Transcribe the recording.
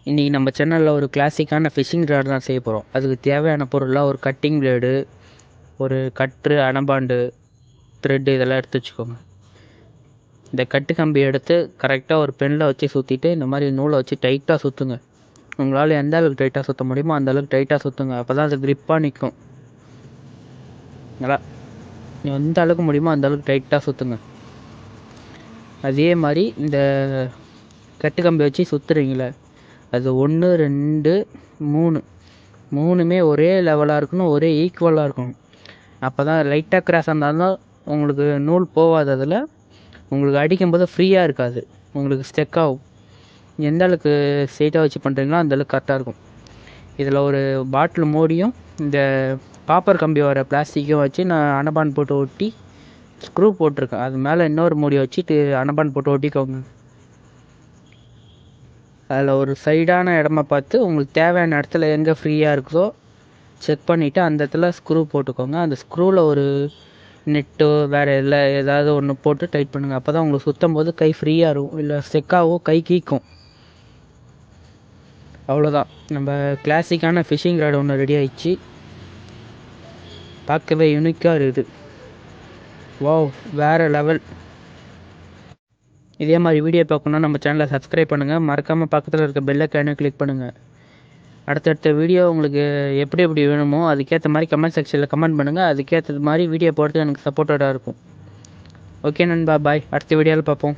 இன்றைக்கி நம்ம சேனலில் ஒரு கிளாசிக்கான ஃபிஷிங் ராட் தான் செய்ய போகிறோம். அதுக்கு தேவையான பொருளாக ஒரு கட்டிங் பிளேடு, ஒரு கட்ரு, அனபாண்டு, த்ரெட்டு இதெல்லாம் எடுத்து வச்சுக்கோங்க. இந்த கட்டு கம்பி எடுத்து கரெக்டாக ஒரு பெனில் வச்சு சுற்றிட்டு இந்த மாதிரி நூலை வச்சு டைட்டாக சுற்றுங்க. உங்களால் எந்த அளவுக்கு டைட்டாக சுற்ற முடியுமோ அந்த அளவுக்கு டைட்டாக சுற்றுங்க. அப்போ தான் அது க்ரிப்பாக நிற்கும். நல்லா எந்த அளவுக்கு முடியுமோ அந்த அளவுக்கு டைட்டாக சுற்றுங்க. அதே மாதிரி இந்த கட்டு கம்பி வச்சு சுற்றுறீங்களே, அது 1, 2, 3 மூணுமே ஒரே லெவலாக இருக்கணும், ஒரே ஈக்குவலாக இருக்கணும். அப்போ தான் லைட்டாக கிராஸ் இருந்தாலும் உங்களுக்கு நூல் போகாது. அதில் உங்களுக்கு அடிக்கும்போது ஃப்ரீயாக இருக்காது, உங்களுக்கு ஸ்டெக் ஆகும். எந்த அளவுக்கு ஸ்ட்ரெயிட்டாக வச்சு பண்ணுறீங்களோ அந்தளவுக்கு கரெக்டாக இருக்கும். இதில் ஒரு பாட்டில் மூடியும் இந்த காப்பர் கம்பி வர பிளாஸ்டிக்கும் வச்சு நான் அனபான் போட்டு ஒட்டி ஸ்க்ரூ போட்டிருக்கேன். அது மேலே இன்னொரு மூடியை வச்சுட்டு அனபான் போட்டு ஒட்டிக்கோங்க. அதில் ஒரு சைடான இடமா பார்த்து உங்களுக்கு தேவையான இடத்துல எங்கே ஃப்ரீயாக இருக்குதோ செக் பண்ணிவிட்டு அந்த இடத்துல ஸ்க்ரூ போட்டுக்கோங்க. அந்த ஸ்க்ரூவில் ஒரு நெட்டோ வேறு இல்லை ஏதாவது ஒன்று போட்டு டைட் பண்ணுங்கள். அப்போ தான் உங்களுக்கு சுற்றும் போது கை ஃப்ரீயாக இருக்கும், இல்லை ஸ்டெக்காகவோ கை கீக்கும். அவ்வளோதான், நம்ம கிளாசிக்கான ஃபிஷிங் ராட் ஒன்று ரெடி ஆகிடுச்சு. பார்க்கவே யூனிக்காக இருக்குது. வாவ், வேறு லெவல். இதே மாதிரி வீடியோ பார்க்கணுன்னா நம்ம சேனலை சப்ஸ்கிரைப் பண்ணுங்கள். மறக்காமல் பக்கத்தில் இருக்க பெல் ஐகானையும் கிளிக் பண்ணுங்கள். அடுத்தடுத்த வீடியோ உங்களுக்கு எப்படி எப்படி வேணுமோ அதுக்கேற்ற மாதிரி கமெண்ட் செக்ஷனில் கமெண்ட் பண்ணுங்கள். அதுக்கேற்ற மாதிரி வீடியோ போடுறது எனக்கு சப்போர்ட்டடாக இருக்கும். ஓகே நண்பா, பாய். அடுத்த வீடியோவில் பார்ப்போம்.